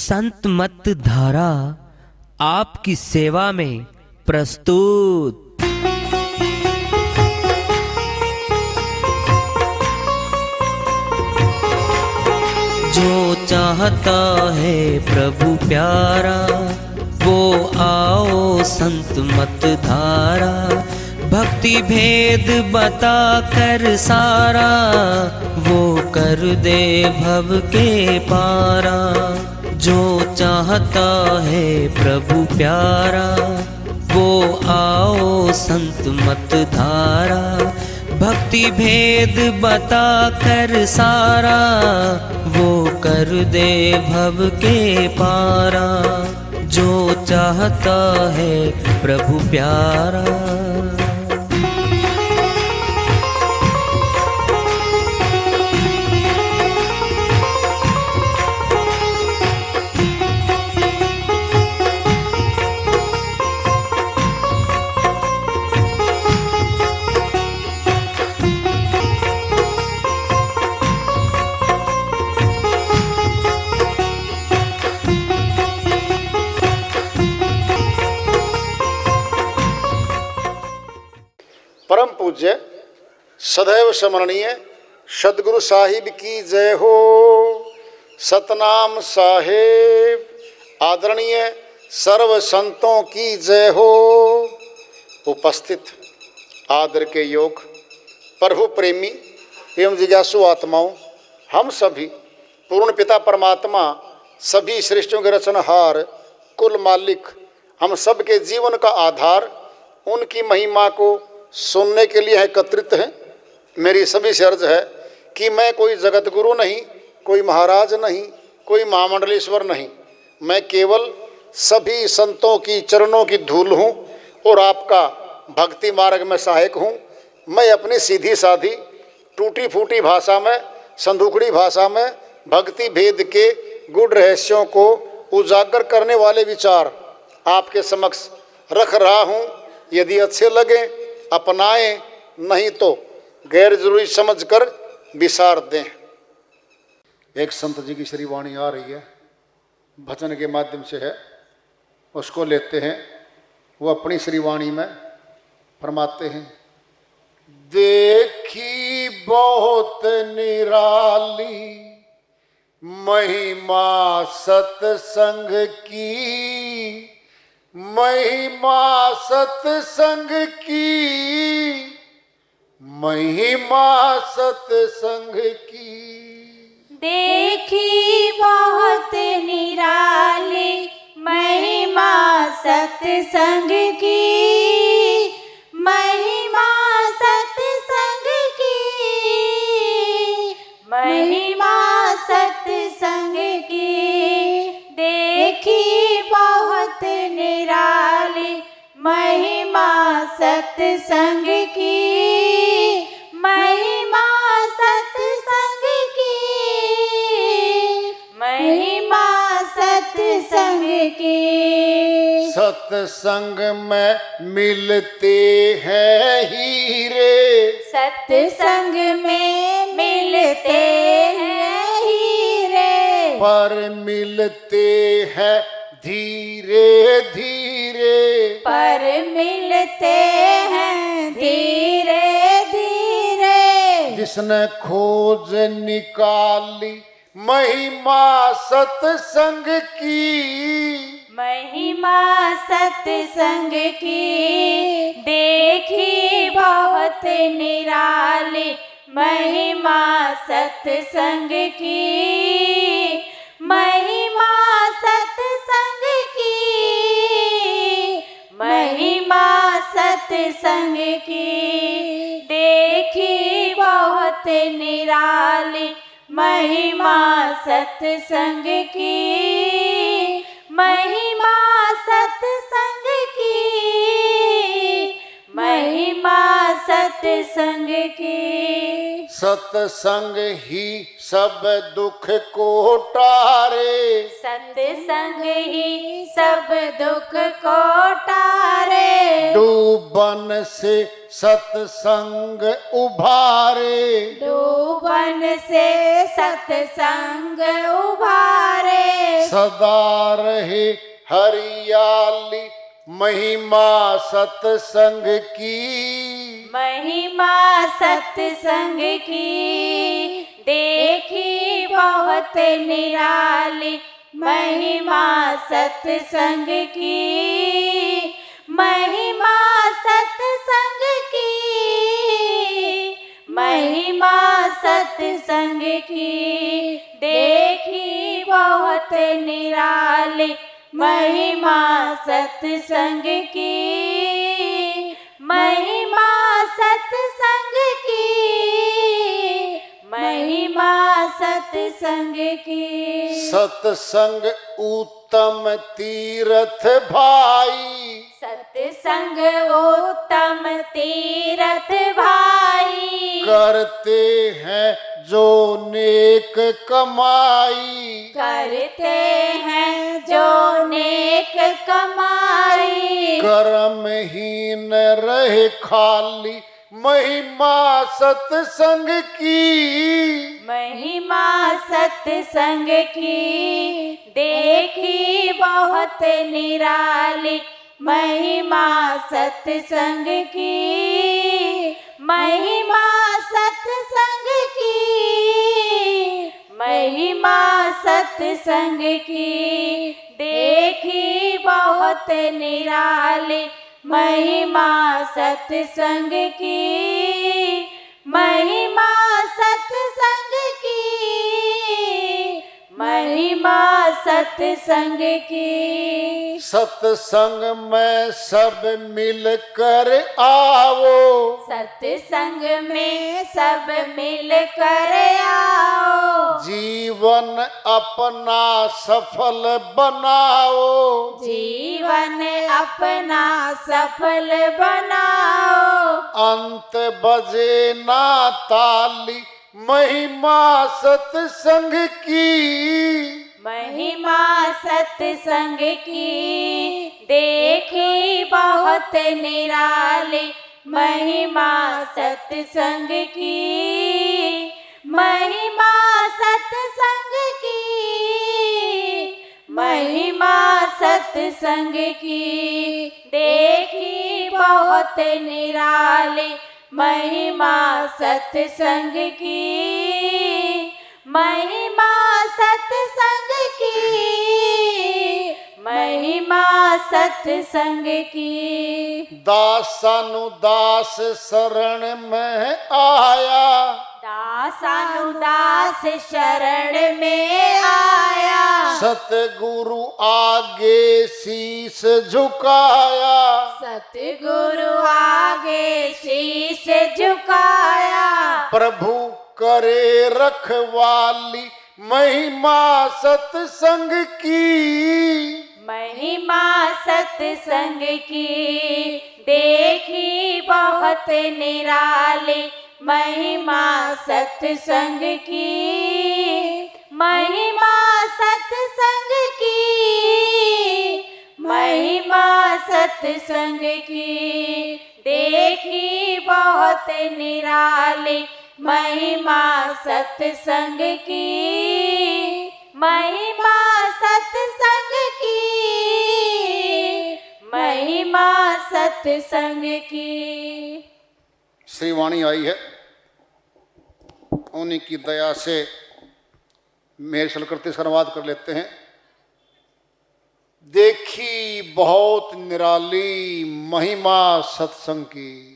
संत मत धारा आपकी सेवा में प्रस्तुत। जो चाहता है प्रभु प्यारा वो आओ संत मत धारा, भक्ति भेद बता कर सारा वो कर दे भव के पारा। जो चाहता है प्रभु प्यारा वो आओ संत मत धारा, भक्ति भेद बता कर सारा वो कर दे भव के पारा। जो चाहता है प्रभु प्यारा। परम पूज्य सदैव स्मरणीय सदगुरु साहिब की जय हो। सतनाम साहेब आदरणीय सर्व संतों की जय हो। उपस्थित आदर के योग प्रभु प्रेमी एवं जिज्ञासु आत्माओं, हम सभी पूर्ण पिता परमात्मा सभी सृष्टियों के रचनहार कुल मालिक हम सब के जीवन का आधार उनकी महिमा को सुनने के लिए एकत्रित हैं। मेरी सभी से अर्ज है कि मैं कोई जगत गुरु नहीं, कोई महाराज नहीं, कोई महामंडलेश्वर नहीं, मैं केवल सभी संतों की चरणों की धूल हूँ और आपका भक्ति मार्ग में सहायक हूँ। मैं अपनी सीधी साधी टूटी फूटी भाषा में, संदूकड़ी भाषा में भक्ति भेद के गुड़ रहस्यों को उजागर करने वाले विचार आपके समक्ष रख रहा हूँ। यदि अच्छे लगे अपनाएं, नहीं तो गैर जरूरी समझकर विसार दें। एक संत जी की श्री वाणी आ रही है, भजन के माध्यम से है, उसको लेते हैं। वो अपनी श्री वाणी में फरमाते हैं, देखी बहुत निराली महिमा सत्संग की, महिमा सत्संग की, महिमा सत्संग की। देखी बहुत निराली महिमा सत्संग की, महिमा सत्संग की, महिमा सत्संग की। देखी बहुत निराली महिमा सत्संग की, महिमा सत्संग की, महिमा सत्संग की। सत्संग में मिलते हैं हीरे, सत्संग में मिलते हैं हीरे, पर मिलते हैं धीरे धीरे, पर मिलते हैं धीरे धीरे। जिसने खोज निकाली महिमा सत्संग की, महिमा सत्संग की। देखी बहुत निराली महिमा सत्संग की, महिमा सत्संग की, महिमा सत्संग की। देखी बहुत निराली महिमा सत्संग की, महिमा सत्संग की, महिमा सत्संग की। सत्संग ही सब दुख को टारे, सत्संग ही सब दुख को टारे। डूबन से सत्संग उभारे, डूबन से सत्संग उभारे। सदा रहे हरियाली महिमा सत्संग की। महिमा सत्संग की देखी बहुत निराली, महिमा सत्संग की, महिमा सत्संग की, महिमा सत्संग की देखी बहुत निराली, महिमा सत्संग की, महिमा सत्संग की, महिमा सत्संग की। सत्संग उत्तम तीर्थ भाई, सत्संग उत्तम तीर्थ भाई, करते हैं जो नेक कमाई, करते हैं जो नेक कमाई, कर्महीन रहे खाली महिमा सत्संग की। महिमा सत्संग की देखी बहुत निराली, महिमा सत्संग की, महिमा सत्संग की, महिमा सत्संग की देखी बहुत निराली, महिमा सत्संग की, महिमा सत्संग की, महिमा सत्संग की। सत्संग में सब मिलकर आओ, सत्संग में सब मिलकर आओ, जीवन अपना सफल बनाओ, जीवन अपना सफल बनाओ, अंत बजे ना ताली महिमा सत्संग की। महिमा सत्संग की देखी बहुत निराली, महिमा सत्संग की, महिमा सत्संग की, महिमा सत्संग की देखी बहुत निराली, महिमा सत्संग की, महिमा सत्संग की, महिमा सत्संग की। दासानुदास शरण में आया, दासानुदास शरण में आया, सतगुरु आगे शीस झुकाया, सतगुरु आगे शीस झुकाया, प्रभु करे रखवाली महिमा सत्संग की। महिमा सत्संग की देखी बहुत निराली, महिमा सत्संग की, महिमा सत्संग की, महिमा सत्संग की देखी बहुत निराली, महिमा सत्संग की, महिमा सत्संग की, महिमा सत्संग की। श्री वाणी आई है, उन्हीं की दया से मेरे सलकृति से अनुवाद कर लेते हैं। देखी बहुत निराली महिमा सत्संग की।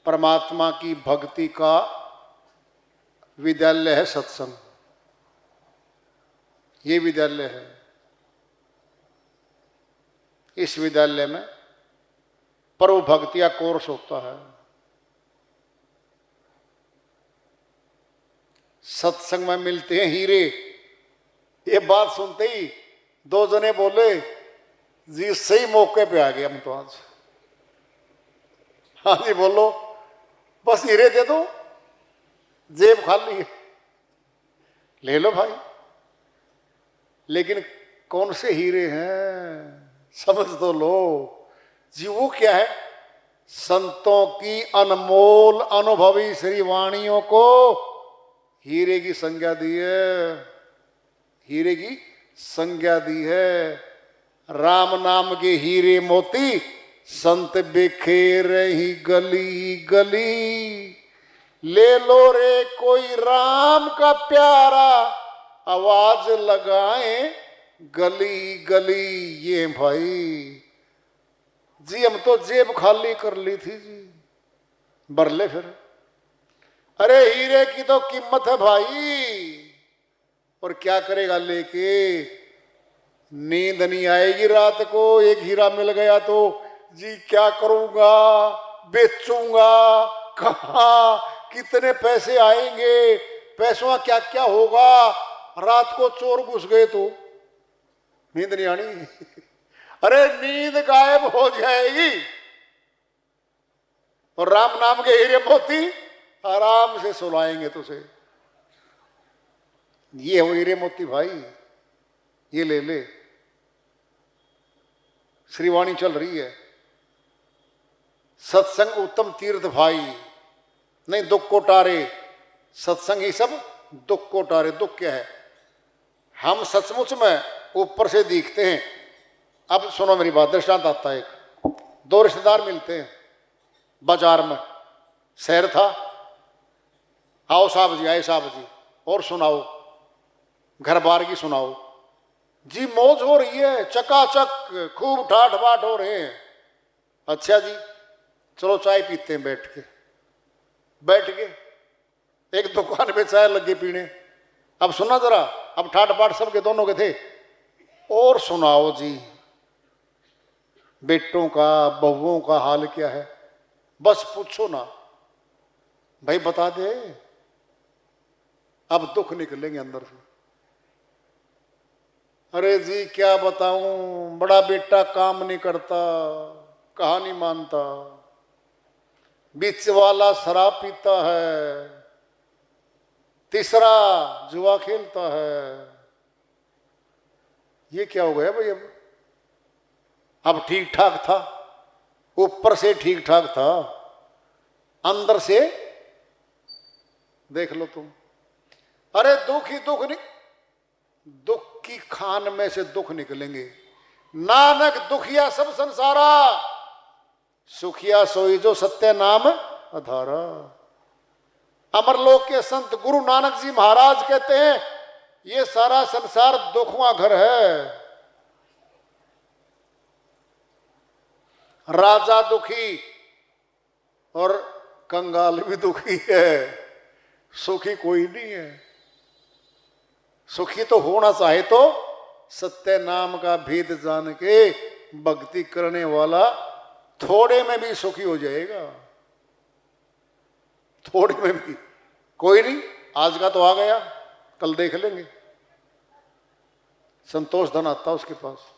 परमात्मा की भक्ति का विद्यालय है सत्संग, ये विद्यालय है। इस विद्यालय में प्रभु भक्तिया कोर्स होता है। सत्संग में मिलते हैं हीरे। ये बात सुनते ही दो जने बोले, जी सही मौके पे आ गए हम तो आज। हाँ जी बोलो, बस हीरे दे दो, जेब खाली है, ले लो भाई। लेकिन कौन से हीरे हैं समझ तो लो जी। वो क्या है? संतों की अनमोल अनुभवी श्री वाणियों को हीरे की संज्ञा दी है, हीरे की संज्ञा दी है। राम नाम के हीरे मोती संत बिखेर ही गली गली। ले लो रे कोई राम का प्यारा, आवाज लगाए गली गली। ये भाई जी हम तो जेब खाली कर ली थी जी, भर ले फिर। अरे हीरे की तो कीमत है भाई, और क्या करेगा लेके? नींद नहीं आएगी रात को। एक हीरा मिल गया तो जी क्या करूंगा, बेचूंगा कहाँ, कितने पैसे आएंगे, पैसों का क्या क्या होगा। रात को चोर घुस गए तो नींद नहीं आनी। अरे नींद गायब हो जाएगी, और राम नाम के हीरे मोती आराम से सुलाएंगे तुझे। ये हो हीरे मोती भाई, ये ले ले। श्रीवाणी चल रही है, सत्संग उत्तम तीर्थ भाई। नहीं दुख को टारे, सत्संग ही सब दुख को टारे। दुख क्या है? हम सचमुच में ऊपर से दिखते हैं। अब सुनो मेरी बात, दृष्टांत आता है एक। दो रिश्तेदार मिलते हैं बाजार में, शहर था। आओ साहब जी, आए साहब जी, और सुनाओ, घर बार की सुनाओ जी। मौज हो रही है, चकाचक, खूब ठाठ बाट हो रहे हैं। अच्छा जी, चलो चाय पीते हैं बैठ के। बैठ के एक दुकान पे चाय लग गई पीने। अब सुना जरा, अब ठाठ बाट सबके दोनों के थे। और सुनाओ जी, बेटों का बहुओं का हाल क्या है, बस पूछो ना भाई, बता दे। अब दुख निकलेंगे अंदर से। अरे जी क्या बताऊं, बड़ा बेटा काम नहीं करता, कहानी मानता, बीच वाला शराब पीता है, तीसरा जुआ खेलता है। ये क्या हो गया भाई? अब ठीक ठाक था, ऊपर से ठीक ठाक था, अंदर से देख लो तुम। अरे दुख ही दुख नहीं, दुख की खान में से दुख निकलेंगे। नानक दुखिया सब संसारा, सुखिया सोई जो सत्य नाम अधारा। अमरलोक के संत गुरु नानक जी महाराज कहते हैं, ये सारा संसार दुखों का घर है। राजा दुखी और कंगाल भी दुखी है, सुखी कोई नहीं है। सुखी तो होना चाहे तो सत्य नाम का भेद जान के भक्ति करने वाला थोड़े में भी सुखी हो जाएगा। थोड़े में भी। कोई नहीं, आज का तो आ गया, कल देख लेंगे। संतोष धन आता उसके पास।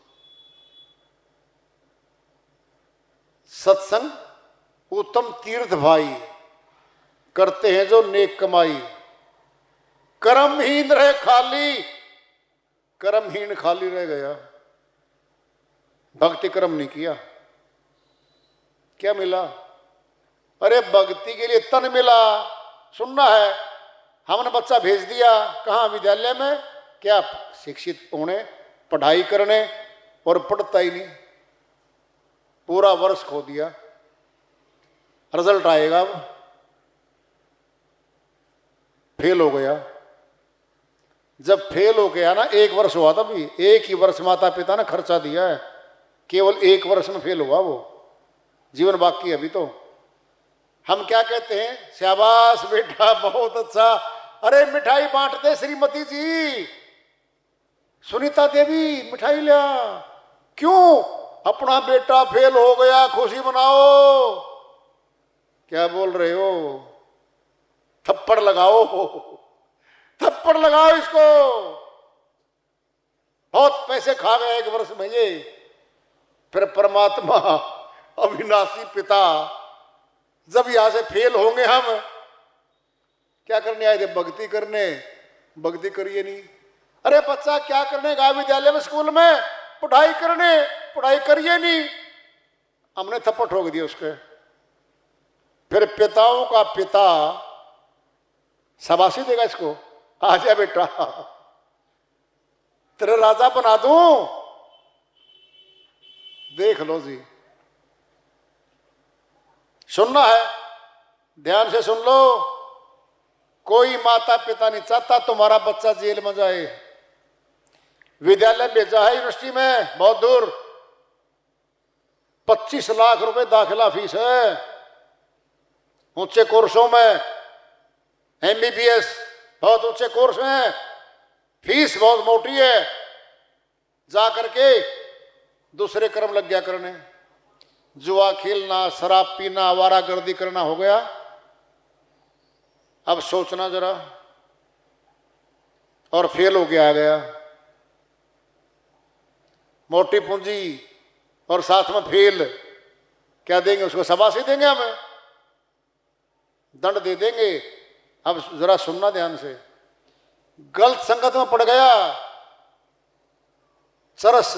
सत्संग उत्तम तीर्थ भाई, करते हैं जो नेक कमाई। कर्महीन रहे खाली, कर्महीन खाली रह गया, भक्ति कर्म नहीं किया, क्या मिला? अरे भक्ति के लिए तन मिला। सुनना है, हमने बच्चा भेज दिया कहाँ? विद्यालय में। क्या शिक्षित होने, पढ़ाई करने, और पढ़ता ही नहीं, पूरा वर्ष खो दिया। रिजल्ट आएगा, अब फेल हो गया। जब फेल हो गया ना, एक वर्ष हुआ था भी, एक ही वर्ष माता पिता ने खर्चा दिया है, केवल एक वर्ष में फेल हुआ वो, जीवन बाकी है अभी तो। हम क्या कहते हैं? शाबाश बेटा, बहुत अच्छा। अरे मिठाई बांट दे श्रीमती जी, सुनीता देवी मिठाई लिया। क्यों? अपना बेटा फेल हो गया, खुशी मनाओ। क्या बोल रहे हो? थप्पड़ लगाओ, थप्पड़ लगाओ इसको। बहुत पैसे खा गए एक वर्ष में ये। फिर परमात्मा अविनाशी पिता, जब यहां से फेल होंगे हम, क्या करने आए थे? भक्ति करने। भक्ति करिए नहीं। अरे बच्चा क्या करने गया विद्यालय में, स्कूल में? पढ़ाई करने। पढ़ाई करिए नहीं, हमने थप्पड़ ठोक दिया उसके। फिर पिताओं का पिता शाबाशी देगा इसको, आ जा बेटा तेरा राजा बना दूं। देख लो जी, सुनना है, ध्यान से सुन लो। कोई माता पिता नहीं चाहता तुम्हारा बच्चा जेल में जाए। विद्यालय भेजा है यूनिवर्सिटी में, बहुत दूर, 25 लाख रुपए दाखिला फीस है। ऊंचे कोर्सों में एमबीबीएस बहुत ऊंचे कोर्स हैं, फीस बहुत मोटी है। जा करके दूसरे कर्म लग गया करने, जुआ खेलना, शराब पीना, आवारागर्दी करना हो गया। अब सोचना जरा, और फेल हो गया आ गया। मोटी पूंजी और साथ में फेल, क्या देंगे उसको? शाबाशी देंगे, हमें दंड दे देंगे। अब जरा सुनना ध्यान से, गलत संगत में पड़ गया, चरस,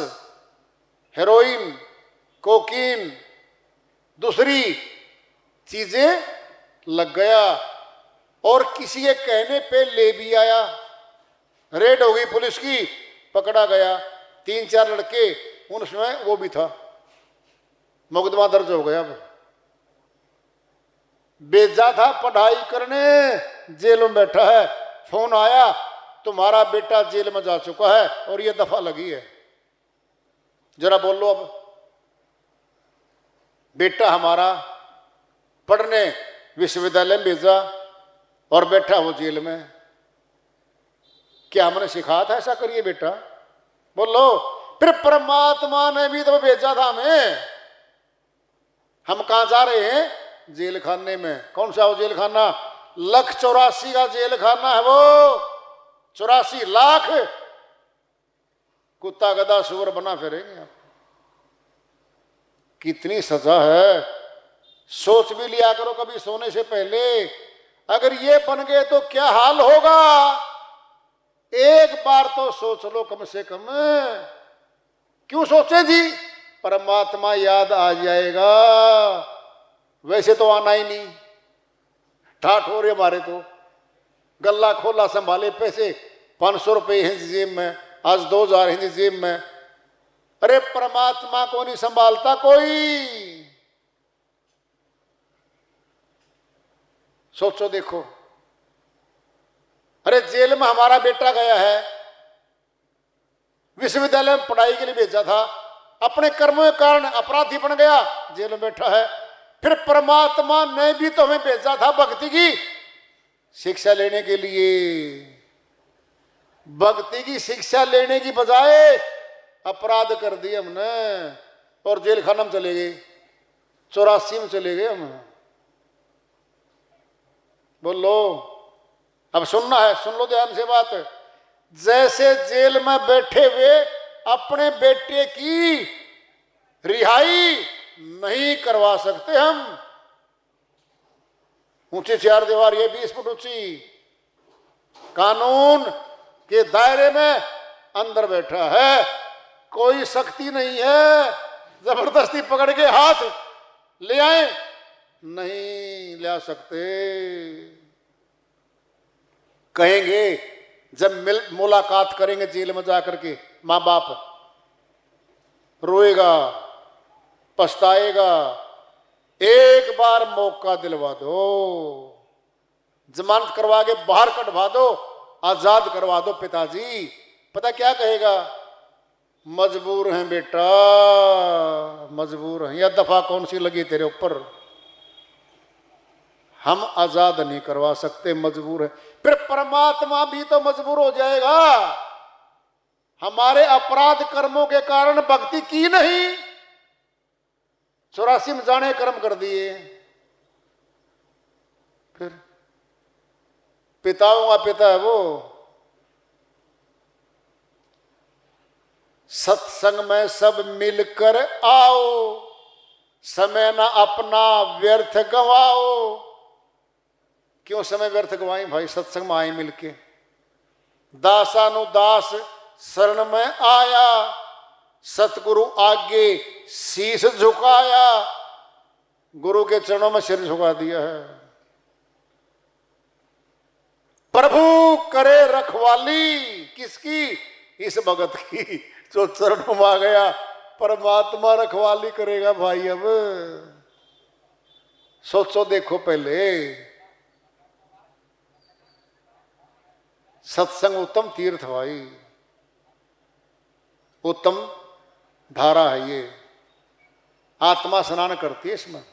हेरोइन, कोकीन, दूसरी चीजें लग गया, और किसी के कहने पे ले भी आया। रेड हो गई पुलिस की, पकड़ा गया, 3-4 लड़के, उनमें वो भी था, मुकदमा दर्ज हो गया। अब भेजा था पढ़ाई करने, जेल में बैठा है, फोन आया तुम्हारा बेटा जेल में जा चुका है और ये दफा लगी है। जरा बोलो, अब बेटा हमारा पढ़ने विश्वविद्यालय में भेजा और बैठा वो जेल में। क्या हमने सिखाया था ऐसा करिए बेटा? बोलो। फिर परमात्मा ने भी तो भेजा था हमें। हम कहां जा रहे हैं? जेल खाने में। कौन सा वो जेल खाना? 184 का जेल खाना है वो। 84 लाख कुत्ता गधा सुअर बना फिरेंगे आप। कितनी सजा है, सोच भी लिया करो कभी सोने से पहले। अगर ये बन गए तो क्या हाल होगा, एक बार तो सोच लो कम से कम। क्यों सोचे जी? परमात्मा याद आ जाएगा। वैसे तो आना ही नहीं, ठाठ हो रहे हमारे तो। गल्ला खोला, संभाले पैसे, 500 रुपये हैं जेब में, आज 2000 हैं जेब में। अरे परमात्मा को नहीं संभालता कोई। सोचो देखो। अरे जेल में हमारा बेटा गया है, विश्वविद्यालय में पढ़ाई के लिए भेजा था, अपने कर्मों के कारण अपराधी बन गया, जेल में बैठा है। फिर परमात्मा ने भी तो हमें भेजा था भक्ति की शिक्षा लेने के लिए। भक्ति की शिक्षा लेने की बजाय अपराध कर दिए हमने और जेल खाना में चले गए। 84 में चले गए हम। बोलो। अब सुनना है, सुन लो ध्यान से बात। जैसे जेल में बैठे हुए अपने बेटे की रिहाई नहीं करवा सकते हम। ऊंची 4 दीवार, ये 20 फुट ऊंची, कानून के दायरे में अंदर बैठा है, कोई शक्ति नहीं है जबरदस्ती पकड़ के हाथ ले आए, नहीं ले आ सकते। कहेंगे जब मुलाकात करेंगे जेल में जाकर के, माँ बाप रोएगा, पछताएगा। एक बार मौका दिलवा दो, जमानत करवा के बाहर कटवा दो, आजाद करवा दो पिताजी। पता क्या कहेगा? मजबूर हैं बेटा, मजबूर हैं। यह दफा कौन सी लगी तेरे ऊपर? हम आजाद नहीं करवा सकते, मजबूर है। फिर परमात्मा भी तो मजबूर हो जाएगा। हमारे अपराध कर्मों के कारण भक्ति की नहीं, 84 में जाने कर्म कर दिए। फिर पिताओं का पिता है वो। सत्संग में सब मिलकर आओ, समय ना अपना व्यर्थ गवाओ। क्यों समय व्यर्थ गवाएं भाई? सत्संग में आए मिलके। दासानुदास शरण में आया, सतगुरु आगे शीश झुकाया। गुरु के चरणों में सिर झुका दिया है। प्रभु करे रखवाली किसकी? इस भगत की जो चरणों में आ गया। परमात्मा रखवाली करेगा भाई। अब सोचो, देखो, पहले सत्संग उत्तम तीर्थ भाई, उत्तम धारा है ये। आत्मा स्नान करती है इसमें।